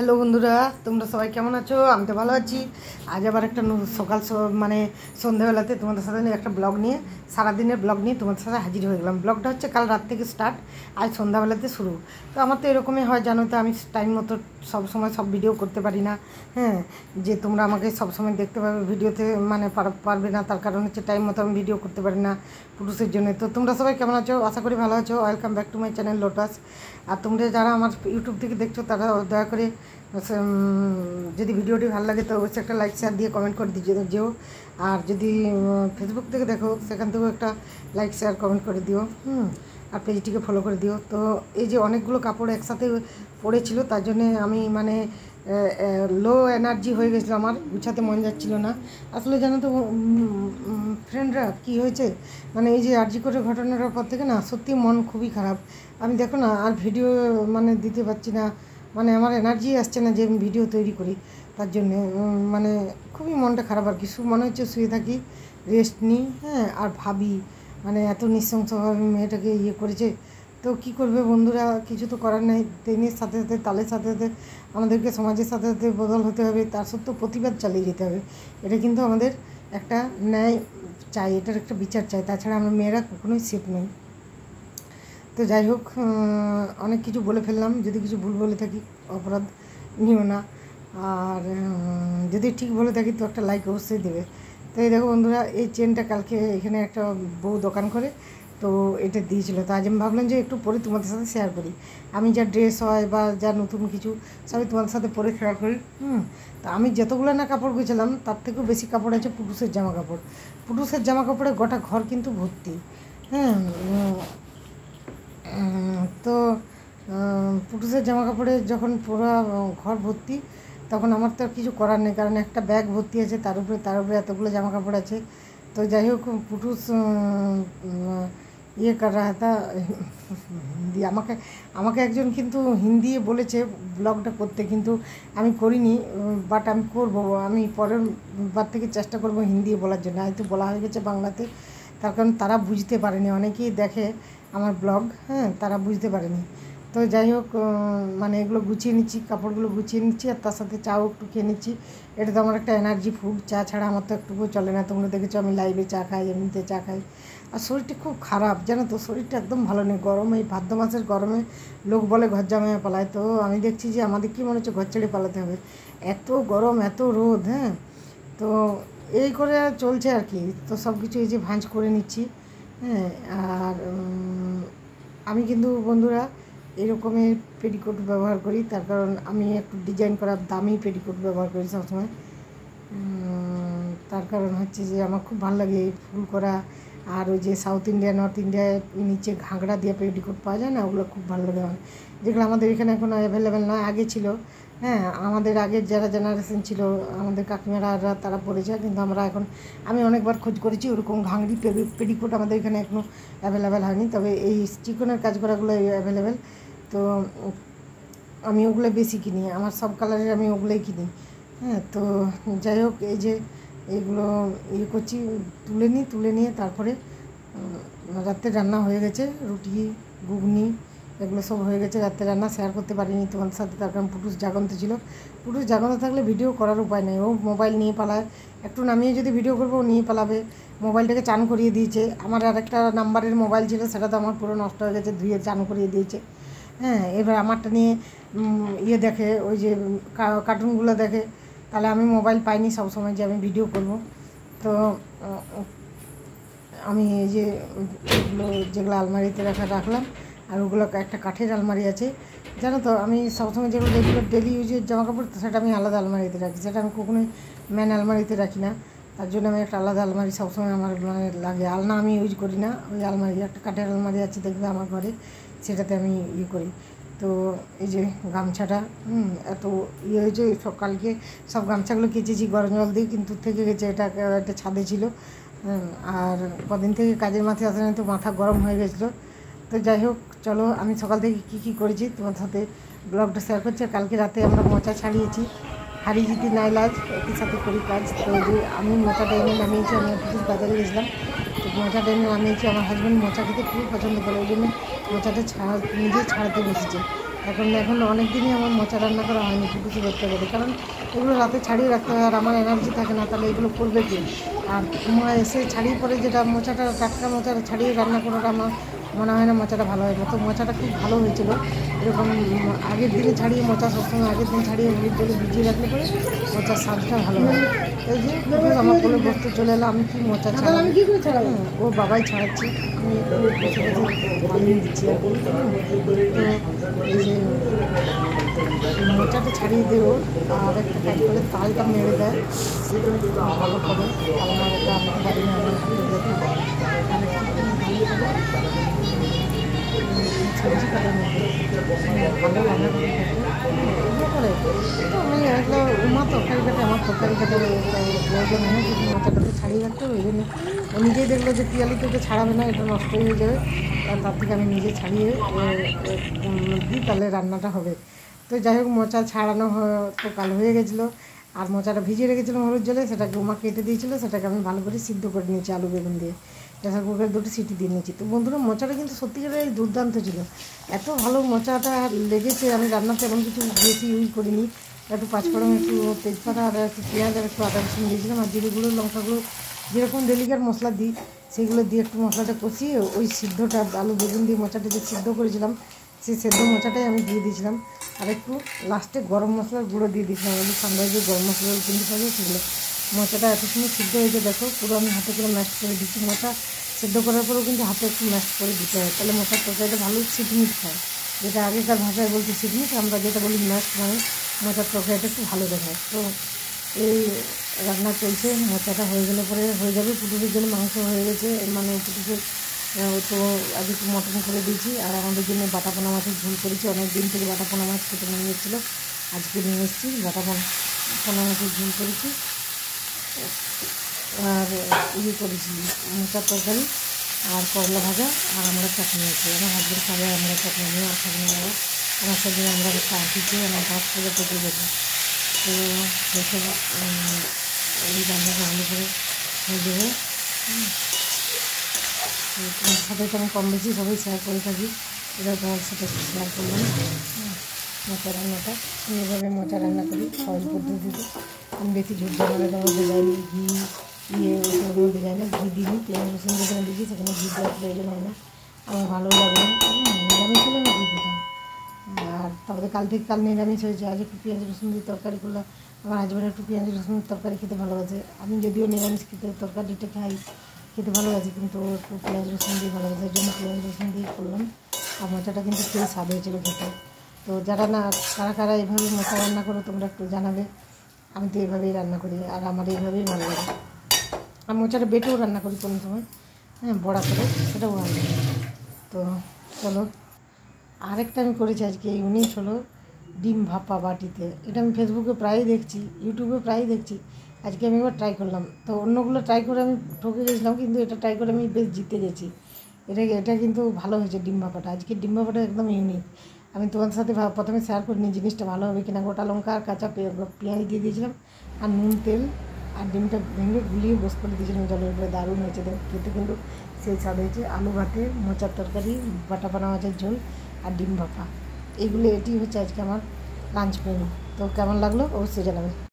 Hello বন্ধুরা, তোমরা সবাই কেমন আছো? আমি তো ভালো আছি। আজ আবার একটা সকাল মানে সন্ধ্যাবেলাতে তোমাদের সাথে একটা ব্লগ নিয়ে, সারাদিনের ব্লগ নিয়ে তোমাদের সাথে হাজির হয়ে গেলাম। ব্লগটা হচ্ছে কাল রাত থেকে স্টার্ট, আজ সন্ধ্যাবেলাতে শুরু। তো আমার তো এরকমই হয়, জানো তো, আমি টাইম মতো সব সময় সব ভিডিও করতে পারি না। হ্যাঁ, যে তোমরা আমাকে সব সময় দেখতে পাবে ভিডিওতে, মানে পারবে না, তার কারণ হচ্ছে টাইম মতো আমি ভিডিও করতে পারি না পুরুষের জন্য। তো তোমরা সবাই কেমন আছো? আশা করি ভালো আছো। Welcome back to my channel Lotus. আর তোমরা যারা আমার ইউটিউব থেকে দেখছো তারা দয়া করে যদি ভিডিওটি ভালো লাগে তো অবশ্যই একটা লাইক শেয়ার দিয়ে কমেন্ট করে যেও। আর যদি ফেসবুক থেকে দেখো সেখান থেকেও একটা লাইক শেয়ার কমেন্ট করে দিও। আর পেজটিকে ফলো করে দিও। তো এই যে অনেকগুলো কাপড় একসাথে পড়েছিল, তার জন্যে আমি মানে লো এনার্জি হয়ে গেছিলো, আমার গুছাতে মন যাচ্ছিলো না। আসলে জানো তো ফ্রেন্ডরা, কী হয়েছে, মানে এই যে আরজি করে ঘটনাটার পর থেকে না সত্যি মন খুবই খারাপ। আমি দেখো না আর ভিডিও মানে দিতে পারছি না, মানে আমার এনার্জি আসছে না যে আমি ভিডিও তৈরি করি। তার জন্যে মানে খুবই মনটা খারাপ আর কি। মনে হচ্ছে শুয়ে থাকি, রেস্ট নিই। হ্যাঁ, আর ভাবি মানে এত নৃশংসভাবে মেয়েটাকে ইয়ে করেছে। তো কী করবে বন্ধুরা, কিছু তো করার নেই। দিনের সাথে সাথে, তালের সাথে সাথে আমাদেরকে সমাজের সাথে সাথে বদল হতে হবে, তার সত্ত্বেও প্রতিবাদ চালিয়ে যেতে হবে। এটা কিন্তু আমাদের একটা ন্যায় চাই, এটার একটা বিচার চাই। তাছাড়া আমরা মেয়েরা কখনোই সেফ নই। তো যাই হোক, অনেক কিছু বলে ফেললাম। যদি কিছু ভুল বলে থাকি অপরাধ নিও না। আর যদি ঠিক বলে থাকি তো একটা লাইক অবশ্যই দেবে। তো এই দেখো বন্ধুরা, এই চেনটা কালকে এখানে একটা বউ দোকান করে, তো এটা দিয়েছিলো। তো আজ আমি ভাবলাম যে একটু পরে তোমাদের সাথে শেয়ার করি। আমি যা ড্রেস হয় বা যা নতুন কিছু সবই তোমাদের সাথে পরে শেয়ার করি। তো আমি যতগুলো না কাপড় গুছালাম তার থেকেও বেশি কাপড় আছে পুরুষের জামা কাপড়। পুরুষের জামা কাপড়ে গোটা ঘর কিন্তু ভর্তি। হ্যাঁ, তো পুরুষের জামা কাপড়ে যখন পুরো ঘর ভর্তি, তখন আমার তো আর কিছু করার নেই, কারণ একটা ব্যাগ ভর্তি আছে, তার উপরে এতগুলো জামা কাপড় আছে। তো যাই হোক, পুরুষ ইয়ে কর রাহা থা হিন্দি, আমাকে একজন কিন্তু হিন্দি বলেছে ব্লগটা করতে, কিন্তু আমি করিনি। বাট আমি করবো, আমি পরের বার থেকে চেষ্টা করবো হিন্দি বলার জন্য। হয়তো বলা হয়ে গেছে বাংলাতে, তার কারণ তারা বুঝতে পারেনি। অনেকেই দেখে আমার ব্লগ, হ্যাঁ, তারা বুঝতে পারেনি। তো যাই হোক, মানে এগুলো গুছিয়ে নিচ্ছি, কাপড়গুলো গুছিয়ে নিচ্ছি, আর তার সাথে চাও একটু খেয়ে নিচ্ছি। এটা তো আমার একটা এনার্জি ফুড। চা ছাড়া আমার তো একটুকুও চলে না। তোমরা দেখেছো আমি লাইভে চা খাই, এমনিতে চা খাই। আর শরীরটা খুব খারাপ, জানো তো, শরীরটা একদম ভালো নেই। গরমে, এই ভাদ্র মাসের গরমে লোক বলে ঘর জামাইয়া পালায়, তো আমি দেখছি যে আমাদের কি মনে হচ্ছে ঘর ছেড়ে পালাতে হবে, এত গরম, এত রোদ। হ্যাঁ, তো এই করে চলছে আর কি। তো সব কিছু এই যে ভাঁজ করে নিচ্ছি। হ্যাঁ, আর আমি কিন্তু বন্ধুরা এরকমের পেটিকোট ব্যবহার করি, তার কারণ আমি একটু ডিজাইন করা দামি পেটিকোট ব্যবহার করি সবসময়। তার কারণ হচ্ছে যে আমার খুব ভালো লাগে এই ফুল করা, আর ওই যে সাউথ ইন্ডিয়া, নর্থ ইন্ডিয়ায় নিচে ঘাগড়া দিয়ে পেটিকোট পাওয়া যায় না, ওগুলো খুব ভালো লাগে আমার, যেগুলো আমাদের এখানে এখন অ্যাভেলেবেল নয়, আগে ছিল। হ্যাঁ, আমাদের আগের যারা জেনারেশন ছিল, আমাদের কাকিমারা তারা পরেছে, কিন্তু আমি অনেকবার খোঁজ করেছি, ওরকম ঘাগড়ি পেটিকোট আমাদের এখানে এখনও অ্যাভেলেবেল হয়নি। তবে এই চিকনের কাজ করাগুলো অ্যাভেলেবেল। তো আমি ওগুলো বেশি কিনি, আমার সব কালারের আমি ওগুলোই কিনি। হ্যাঁ, তো যাই হোক, এই যে এইগুলো ইয়ে করছি, তুলে নিয়ে তারপরে রাত্রে রান্না হয়ে গেছে, রুটি ঘুগনি এগুলো সব হয়ে গেছে। রাত্রে রান্না শেয়ার করতে পারিনি তোমাদের সাথে, তার কারণ পুরুষ জাগন্ত ছিল। পুরুষ জাগন্ত থাকলে ভিডিও করার উপায় নেই, ও মোবাইল নিয়ে পালায়। একটু নামিয়ে যদি ভিডিও করবো ও নিয়ে পালাবে। মোবাইলটাকে চান করিয়ে দিয়েছে। আমার আরেকটা নাম্বারের মোবাইল ছিল, সেটা তো আমার পুরো নষ্ট হয়ে গেছে, ধুয়ে চান করিয়ে দিয়েছে। হ্যাঁ, এবার আমারটা নিয়ে ইয়ে দেখে, ওই যে কার্টুনগুলো দেখে। তাহলে আমি মোবাইল পাইনি সবসময় যে আমি ভিডিও করব। তো আমি এই যে যেগুলো আলমারিতে রাখলাম, আর ওগুলো একটা কাঠের আলমারি আছে, জানো তো। আমি সবসময় যেগুলো ডেলি ইউজের জামা কাপড়, সেটা আমি আলাদা আলমারিতে রাখি, সেটা আমি কখনোই ম্যান আলমারিতে রাখি না। তার জন্য আমি একটা আলাদা আলমারি সবসময় আমার মানে লাগে। আলনা আমি ইউজ করি না, ওই আলমারি, একটা কাঠের আলমারি আছে দেখবে আমার ঘরে, সেটাতে আমি ইয়ে করি। তো এই যে গামছাটা এত ইয়ে হয়েছে, সকালকে সব গামছাগুলো কেচেছি গরম জল দিয়ে, কিন্তু থেকে গেছে। এটা একটা ছাদে ছিল, আর কদিন থেকে কাজের মাথায় আসে না, তো মাথা গরম হয়ে গেছিলো। তো যাই হোক, চলো আমি সকাল থেকে কী করেছি তোমার সাথে ব্লগটা শেয়ার করছি। আর কালকে রাতে আমরা মোচা ছাড়িয়েছি, হারিয়ে যেতে নাই লাজ, একই সাথে করি কাজ। তো যে আমি মোচাটা এনে নামিয়েছি, আমি পুরুষ বাজারে গেছিলাম, তো মোচাটা এনে নামিয়েছি। আমার হাজব্যান্ড মোচা খেতে খুবই পছন্দ করে, ওই জন্য মোচাটা নিজে ছাড়াতে বসেছে। এখন অনেক দিনই আমার মোচা রান্না করা হয়নি কিছু করতে পারি, কারণ এগুলো রাতে ছাড়িয়ে রাখতে হয় আর আমার এনার্জি থাকে না, তাহলে এগুলো করবে কি। আর তোমার এসে ছাড়িয়ে পরে যেটা মোচাটা টাটকা মোচাটা ছাড়িয়ে রান্না করাটা আমার মনে হয় না মোচাটা ভালো হয়। তো মোচাটা খুব ভালো হয়েছিল, এরকম আগের দিনে ছাড়িয়ে মোচা সবসময় আগের দিন ছাড়িয়ে হলুদ জলে ভিজিয়ে রাখলে পরে মোচার স্বাদটা ভালো হয়। এই যে আমার কোলে বসতে চলে এলো, আমি কি মোচা ছাড়াবো, কী করে ছাড়াবো, ও বাবাই ছাড়াচ্ছে, আমি একটু বসে বসে বানিয়ে দিচ্ছি আর কি। তো এই যে মোচাটা ছাড়িয়ে দেবো আর একটা কাজ করে তালটা মেরে দেয়, ভালো করে তাল মারাটা আমি তো বাড়ি না, আমার সবজি কাটার মধ্যে ভালো রান্না করে এগুলো করে। তো আমি এগুলো উমা তরকারি কাটে, আমার তরকারি কাটে প্রয়োজন হয়, কিন্তু মোচাটাকে ছাড়িয়ে রাখতে হবে। ওই জন্য ও নিজেই দেখলো যে পিয়ালিতে এটা ছাড়াবে না, এটা নষ্ট হয়ে যাবে, তার থেকে আমি নিজে ছাড়িয়ে দিই, তাহলে রান্নাটা হবে। তো যাই হোক মোচা ছাড়ানো তো কালো হয়ে গেছিলো, আর মোচাটা ভিজিয়ে রেখেছিলাম হলুদ জলে, সেটাকে উমা কেটে দিয়েছিলো, সেটাকে আমি ভালো করে সিদ্ধ করে নিয়েছি আলু বেগুন দিয়ে, প্রেসার কুকারে 2টি সিটি দিয়ে নিয়েছি। তো বন্ধুরা মোচাটা কিন্তু সত্যিকারের দুর্দান্ত ছিল, এত ভালো মোচাটা লেগেছে। আমি রান্নাতে এমন কিছু বেশি ইউজ করিনি, একটু পাঁচফোড়ন, একটু তেজপাতা আর একটু পেঁয়াজ আর একটু আদা রসুন দিয়েছিলাম, আর জিরে গুঁড়ো লঙ্কাগুলো যেরকম ডেলিকার মশলা দিই সেগুলো দিয়ে একটু মশলাটা কষিয়ে ওই সিদ্ধটা আলু বেগুন দিয়ে মোচাটা যে সিদ্ধ করেছিলাম সেই সেদ্ধ মোচাটাই আমি দিয়ে দিয়েছিলাম, আর একটু লাস্টে গরম মশলার গুঁড়ো দিয়ে দিয়েছিলাম, আমি ঠান্ডায় যে গরম মশলাগুলো কিনতে পারবে সেগুলো। মোচাটা এত সুন্দর সিদ্ধ হয়েছে দেখো, পুরো আমি হাতে করে ম্যাশ করে দিচ্ছি। মোচা সেদ্ধ করার পরেও কিন্তু হাতে একটু ম্যাশ করে দিতে হয়, তাহলে মোচার তরকারিটা ভালো সিটমিট হয়, যেটা আগেকার ভাষায় বলতে সিটমিট, আমরা যেটা বলি ম্যাশ, মানে মোচার তরকারিটা একটু ভালো দেখায়। তো এই রান্না চলছে, মোচাটা হয়ে গেলে পরে হয়ে যাবে। পুটুসের জন্য মাংস হয়ে গেছে, মানে পুটুসের তো আজ একটু মটন করে দিয়েছি, আর আমাদের জন্য বাটা পোনা মাছের ঝোল করেছি, অনেক দিন থেকে বাটা পোনা মাছ খেতে মনে হচ্ছিলো, আজকে নিয়ে এসেছি বাটা পোনা মাছের ঝোল করেছি, আর ইয়ে করেছি মোচার তরকারি আর করলা ভাজা, আর আমরা চাটনি আছে, আমার হাজবেন্ড খাবে, আমরা চাটনি নিয়ে আর খাবো না, আমার সাথে আমরা চাটনিতে আমার ভাত করে পেটে দেবো। তো সেসব এই রান্নাটা ভালো করে হয়ে যাবে। তোমার সাথে তো আমি কম বেশি সবাই শেয়ার করে থাকি, এটা তোমার সাথে শেয়ার করলাম। মোচা রান্নাটা আমি এভাবে মোচা রান্না করি সহজ পদ্ধতিতে, আমি বেশি ঝুট ঝামেলা দেওয়া যায়নি, ঘি ওসবের মধ্যে যায় না, ঘি দিইনি, পেঁয়াজ রসুন যেখানে দিয়েছি সেখানে ঘি দেওয়ার প্রয়োজন হয় না, আমার ভালো লাগে না, নিরামিষ হলে আমি ঘি দিতাম। আর তারপরে কাল নিরামিষ হয়েছে, আজ একটু পেঁয়াজ রসুন দিয়ে তরকারি করলাম, আমার হাজব্যান্ড একটু পেঁয়াজ রসুন তরকারি খেতে ভালোবাসে, আমি যদিও নিরামিষ তরকারিটা খাই, খেতে ভালোবাসি, কিন্তু একটু পেঁয়াজ রসুন দিয়ে ভালোবাসে, এর জন্য পেঁয়াজ রসুন দিয়ে করলাম। আর মোচাটা কিন্তু খুবই স্বাদ হয়েছিল খেতে। তো যারা কারা এইভাবে মোচা রান্না করো তোমরা একটু জানাবে, আমি তো এইভাবেই রান্না করি আর আমার এইভাবেই ভালো লাগে। আমি মোচাটা বেটেও রান্না করি কোনো সময়, হ্যাঁ বড়া করে, সেটাও ভালো লাগে। তো চলো, আরেকটা আমি করেছি আজকে ইউনিক হলো ডিম ভাপা বাটিতে, এটা আমি ফেসবুকে প্রায়ই দেখছি, ইউটিউবে প্রায়ই দেখছি, আজকে আমি এবার ট্রাই করলাম। তো অন্যগুলো ট্রাই করে আমি ঠকে গেছিলাম, কিন্তু এটা ট্রাই করে আমি বেশ জিতে গেছি। এটা কিন্তু ভালো হয়েছে ডিম ভাপাটা, আজকে ডিম ভাপাটা একদম ইউনিক। আমি তোমার সাথে প্রথমে শেয়ার করিনি জিনিসটা ভালো হবে কিনা, গোটা লঙ্কা আর কাঁচা পেঁয়াজ দিয়ে দিয়েছিলাম, আর নুন তেল আর ডিমটা ভেঙে গুলিয়ে বস করে দিয়েছিলাম জলের উপরে, দারুণ হয়েছে খেতে, কিন্তু সেই স্বাদ হয়েছে। আলু ভাতে, মোচার তরকারি, বাটা পোনা মাছের ঝোল আর ডিম ভাপা, এটি হচ্ছে আজকে আমার লাঞ্চ মেনু। তো কেমন লাগলো অবশ্যই জানাবে।